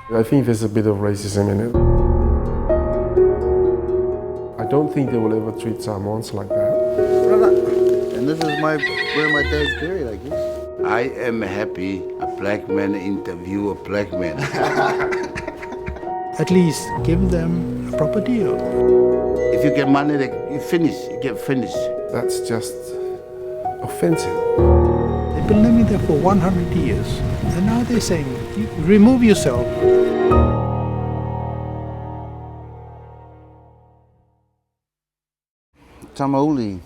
I think there's a bit of racism in it. I don't think they will ever treat Samoans like that. And this is where my dad's buried, I guess. I am happy a black man interview a black man. At least give them a proper deal. If you get money, you get finished. That's just offensive. They've been living there for 100 years, and now they're saying, remove yourself. Tama Uli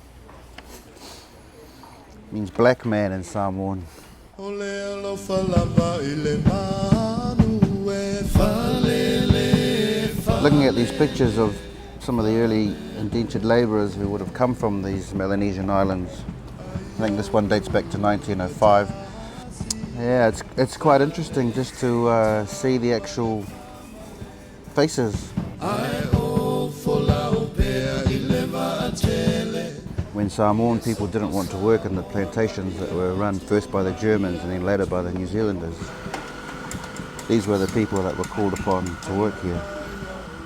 means black man in Samoan. Looking at these pictures of some of the early indentured labourers who would have come from these Melanesian islands. I think this one dates back to 1905. Yeah, it's quite interesting just to see the actual faces. When Samoan people didn't want to work in the plantations that were run first by the Germans and then later by the New Zealanders, these were the people that were called upon to work here.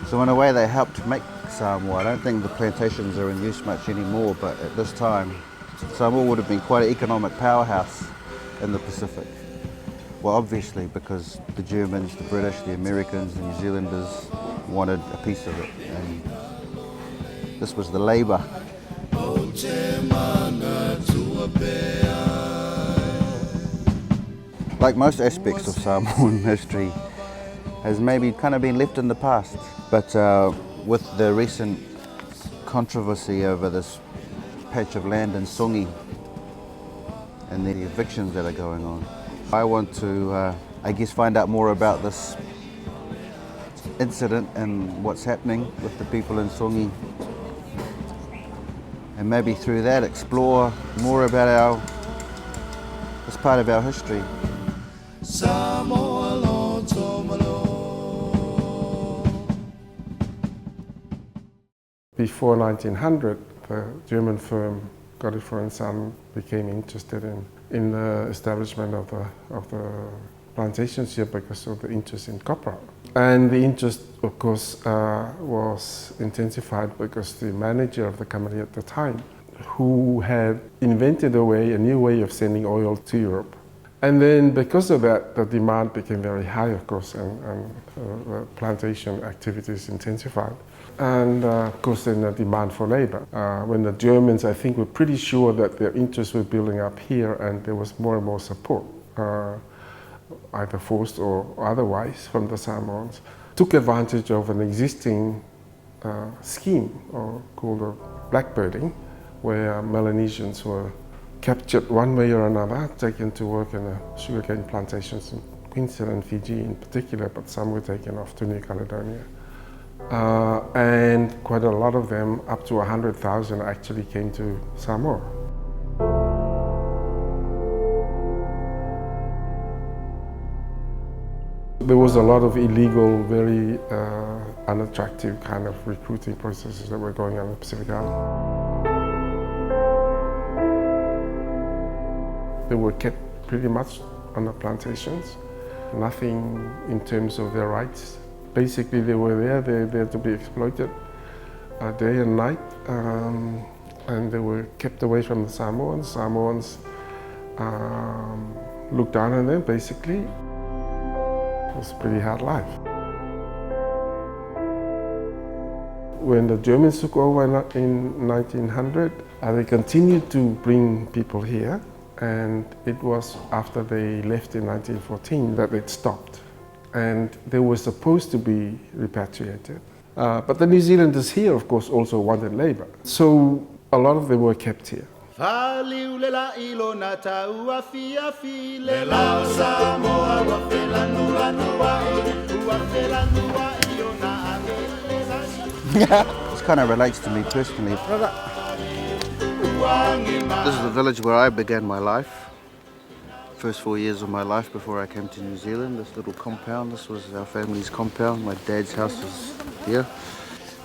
So in a way they helped make Samoa. I don't think the plantations are in use much anymore, but at this time Samoa would have been quite an economic powerhouse in the Pacific. Well, obviously because the Germans, the British, the Americans, the New Zealanders wanted a piece of it, and this was the labour. Like most aspects of Samoan history, has maybe kind of been left in the past. But with the recent controversy over this patch of land in Songi and the evictions that are going on, I want to, I guess, find out more about this incident and what's happening with the people in Songi, and maybe through that explore more about this part of our history. Before 1900, the German firm Godefroy & Son became interested in the establishment of the plantations here because of the interest in copper. And the interest, of course, was intensified because the manager of the company at the time, who had invented a new way of sending oil to Europe. And then because of that, the demand became very high, of course, and the plantation activities intensified. And of course then the demand for labor. When the Germans, I think, were pretty sure that their interests were building up here and there was more and more support, either forced or otherwise, from the Samoans, took advantage of an existing scheme called blackbirding, where Melanesians were captured one way or another, taken to work in the sugarcane plantations in Queensland and Fiji in particular, but some were taken off to New Caledonia. And quite a lot of them, up to 100,000, actually came to Samoa. There was a lot of illegal, very unattractive kind of recruiting processes that were going on in the Pacific Island. They were kept pretty much on the plantations, nothing in terms of their rights. Basically, they were there to be exploited day and night, and they were kept away from the Samoans. Samoans looked down on them, basically. It was a pretty hard life. When the Germans took over in 1900, they continued to bring people here, and it was after they left in 1914 that it stopped. And they were supposed to be repatriated. But the New Zealanders here, of course, also wanted labor. So a lot of them were kept here. This kind of relates to me personally. This is the village where I began my life. First 4 years of my life before I came to New Zealand. This little compound, this was our family's compound. My dad's house was here.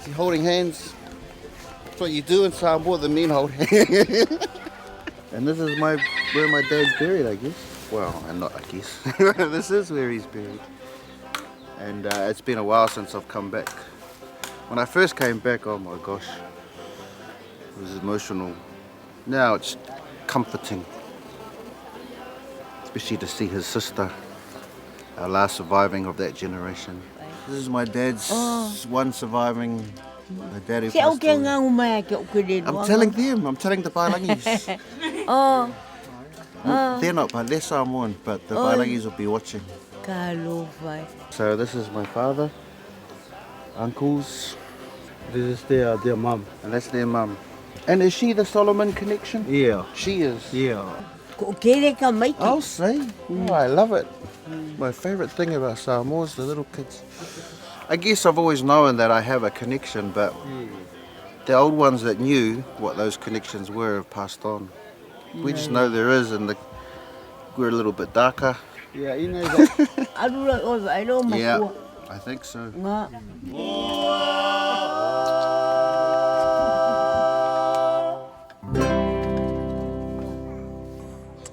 See, holding hands, that's what you do in Samoa, the men hold hands. And this is where my dad's buried, I guess. Well, and not I guess. This is where he's buried. And it's been a while since I've come back. When I first came back, oh my gosh, it was emotional. Now it's comforting, especially to see his sister, our last surviving of that generation. This is my dad's one surviving, my dad who passed away. I'm telling them, I'm telling the Bailangis. They're not, but they're Samoan, but the Bailangis will be watching. So this is my father, uncles. This is their mum. And that's their mum. And is she the Solomon connection? Yeah. She is. Yeah. I'll say. Oh, I love it. My favourite thing about Samoa is the little kids. I guess I've always known that I have a connection, but the old ones that knew what those connections were have passed on. We just know there is, and we're a little bit darker. Yeah, you know that. Yeah, I think so.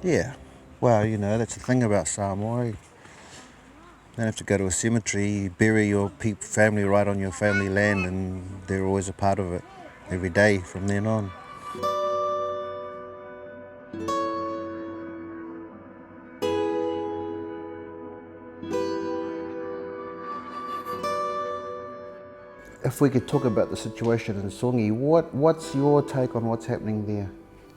Yeah, well, you know, that's the thing about Samoa. You don't have to go to a cemetery, you bury your family right on your family land, and they're always a part of it every day from then on. If we could talk about the situation in Songi, what's your take on what's happening there?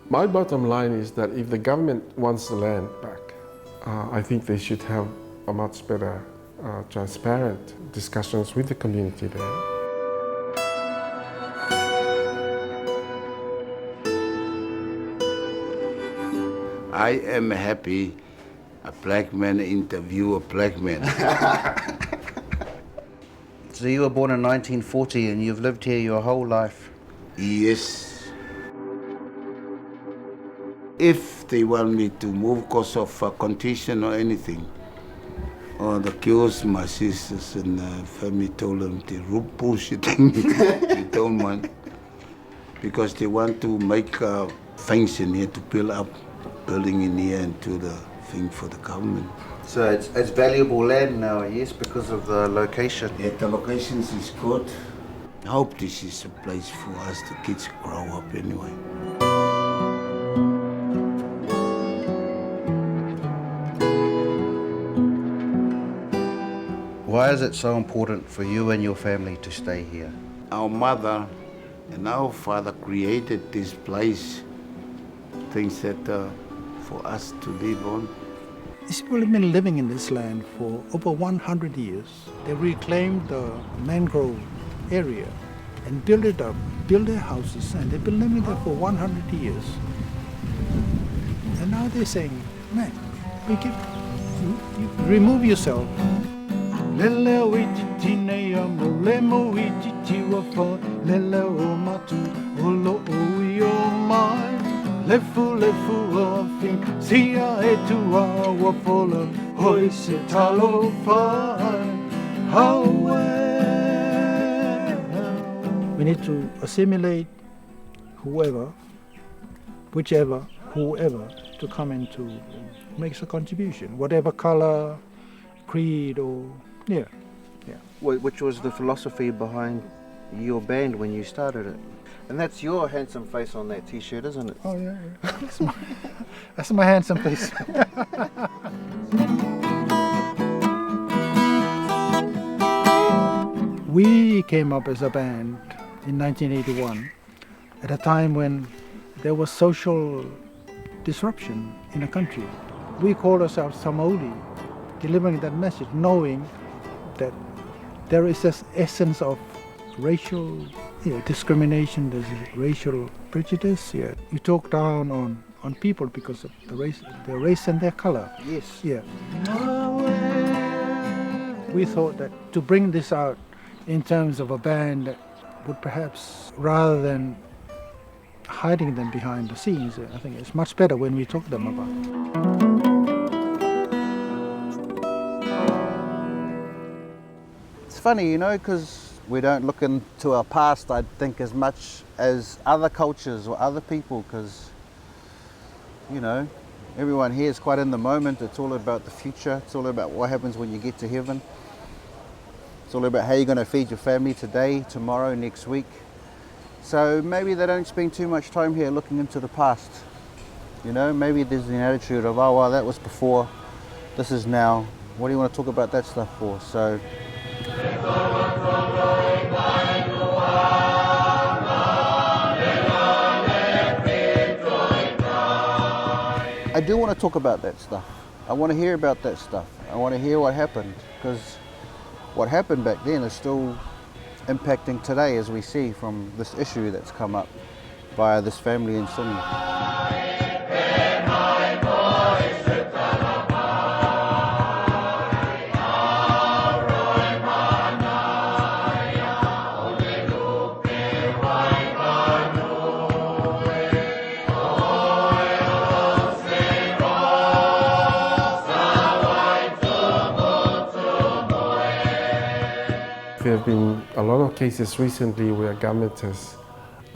My bottom line is that if the government wants the land back, I think they should have a much better, transparent discussions with the community there. I am happy a black man interview a black man. So you were born in 1940 and you've lived here your whole life? Yes. If they want me to move because of a condition or anything, or the girls, my sisters and family told them they bullshitting me. They don't want, because they want to make things in here to build up, building in here and do the thing for the government. So it's valuable land now, yes, because of the location. Yeah, the location is good. I hope this is a place for us, the kids to grow up anyway. Why is it so important for you and your family to stay here? Our mother and our father created this place, things that for us to live on. These people have been living in this land for over 100 years. They reclaimed the mangrove area and built it up, built their houses, and they've been living there for 100 years. And now they're saying, man, you remove yourself. Lefu ofin sia etua wafola hoi se talo fai we need to assimilate whoever to come in to make a contribution, whatever color, creed or Which was the philosophy behind your band when you started it? And that's your handsome face on that t-shirt, isn't it? Oh yeah. That's my handsome face. We came up as a band in 1981 at a time when there was social disruption in the country. We called ourselves Tama Uli, delivering that message, knowing that there is this essence of racial discrimination, there's racial prejudice. Yeah, you talk down on people because of their race and their color. Yes. Yeah. We thought that to bring this out in terms of a band that would perhaps, rather than hiding them behind the scenes, I think it's much better when we talk to them about it. It's funny, you know, because we don't look into our past, I think, as much as other cultures or other people, because, you know, everyone here is quite in the moment. It's all about the future. It's all about what happens when you get to heaven. It's all about how you're going to feed your family today, tomorrow, next week. So maybe they don't spend too much time here looking into the past. You know, maybe there's an attitude of, oh, well, that was before, this is now. What do you want to talk about that stuff for? So I do want to talk about that stuff. I want to hear about that stuff. I want to hear what happened, because what happened back then is still impacting today, as we see from this issue that's come up by this family in Sydney. There have been a lot of cases recently where government has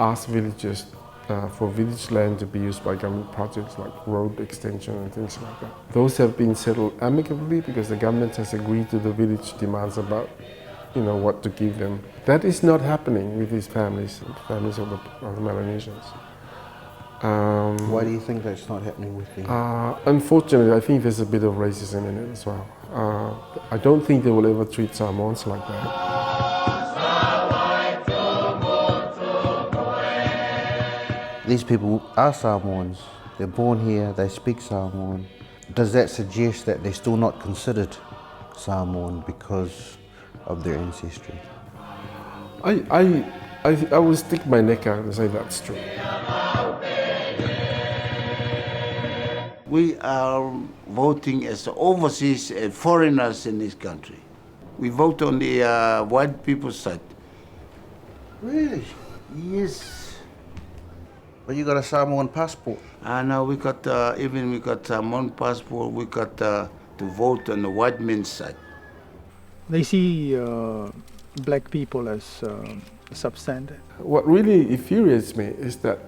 asked villagers for village land to be used by government projects like road extension and things like that. Those have been settled amicably because the government has agreed to the village demands about, what to give them. That is not happening with these families of the Melanesians. Why do you think that's not happening with them? Unfortunately, I think there's a bit of racism in it as well. I don't think they will ever treat Samoans like that. These people are Samoans. They're born here, they speak Samoan. Does that suggest that they're still not considered Samoan because of their ancestry? I will stick my neck out and say that's true. We are voting as overseas foreigners in this country. We vote on the white people's side. Really? Yes. But you got a Samoan passport. No, we got Samoan passport. We got to vote on the white men's side. They see black people as substandard. What really infuriates me is that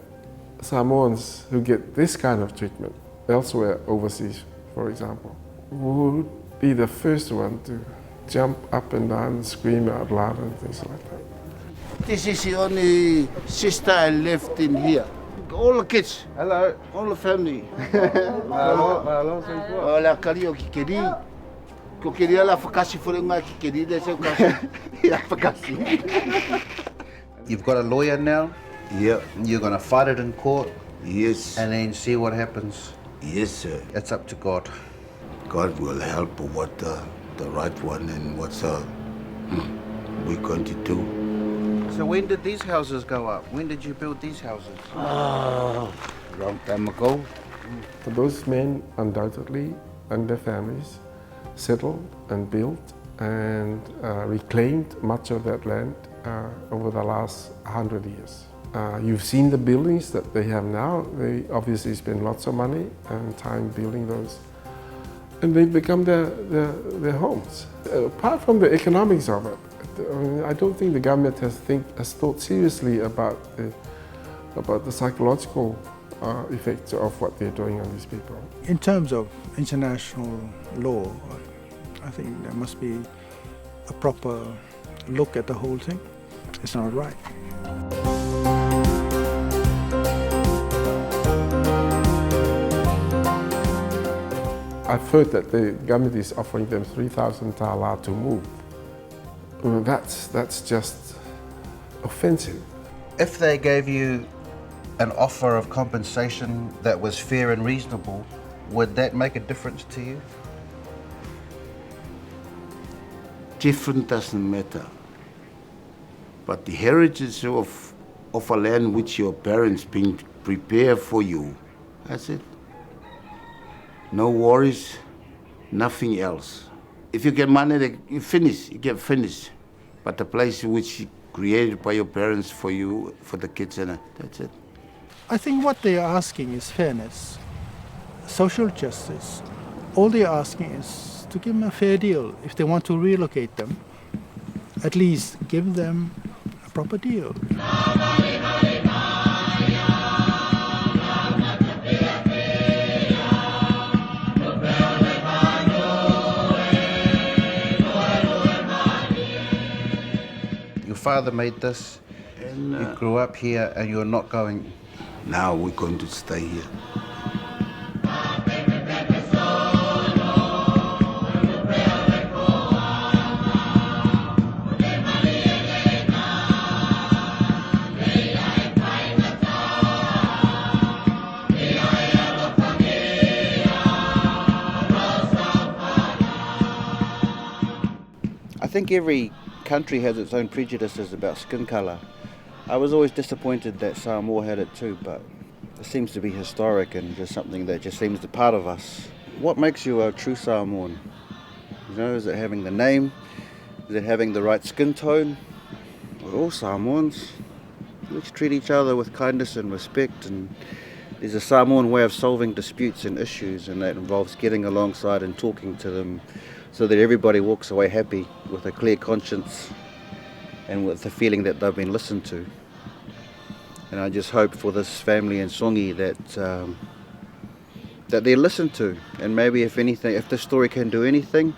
Samoans who get this kind of treatment elsewhere overseas, for example, would be the first one to jump up and down and scream out loud and things like that. This is the only sister I left in here. All the kids. Hello. All the family. Olha, carinho que queria. Que eu queria lá ficasse fora uma que queria deixar o cachorro. Ia ficasse. You've got a lawyer now. Yeah. You're going to fight it in court. Yes. And then see what happens. Yes, sir. It's up to God. God will help what the right one and what's we're going to do. So when did these houses go up? When did you build these houses? Oh, long time ago. Those men undoubtedly and their families settled and built and reclaimed much of that land over the last 100 years. You've seen the buildings that they have now. They obviously spend lots of money and time building those. And they've become their homes. Apart from the economics of it, I don't think the government has thought seriously about the psychological effects of what they're doing on these people. In terms of international law, I think there must be a proper look at the whole thing. It's not right. I've heard that the government is offering them 3,000 tala to move. That's just offensive. If they gave you an offer of compensation that was fair and reasonable, would that make a difference to you? Different doesn't matter. But the heritage of a land which your parents been prepared for you, that's it. No worries, nothing else. If you get money, you get finished. But the place which created by your parents for you, for the kids, and that's it. I think what they are asking is fairness, social justice. All they are asking is to give them a fair deal. If they want to relocate them, at least give them a proper deal. father made this, And you grew up here and you're not going. now we're going to stay here. I think every country has its own prejudices about skin colour. I was always disappointed that Samoa had it too, but it seems to be historic and just something that just seems a part of us. What makes you a true Samoan? You know, is it having the name? Is it having the right skin tone? We're all Samoans. Let's treat each other with kindness and respect, and there's a Samoan way of solving disputes and issues, and that involves getting alongside and talking to them so that everybody walks away happy with a clear conscience and with the feeling that they've been listened to. And I just hope for this family in Songi that they're listened to, and maybe if anything, if this story can do anything,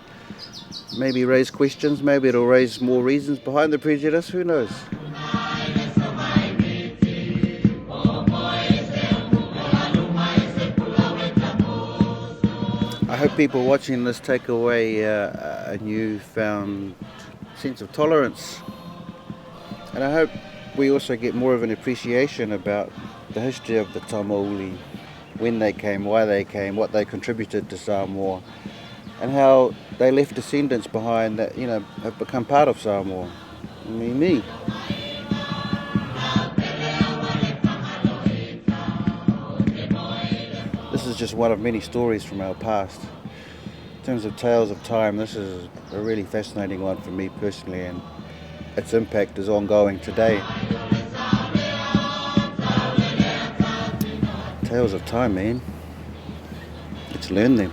maybe raise questions, maybe it'll raise more reasons behind the prejudice, who knows. I hope people watching this take away a newfound sense of tolerance, and I hope we also get more of an appreciation about the history of the Tama Uli, when they came, why they came, what they contributed to Samoa, and how they left descendants behind that, you know, have become part of Samoa. I mean, me. This is just one of many stories from our past. In terms of tales of time, this is a really fascinating one for me personally, and its impact is ongoing today. Tales of time, man. Let's learn them.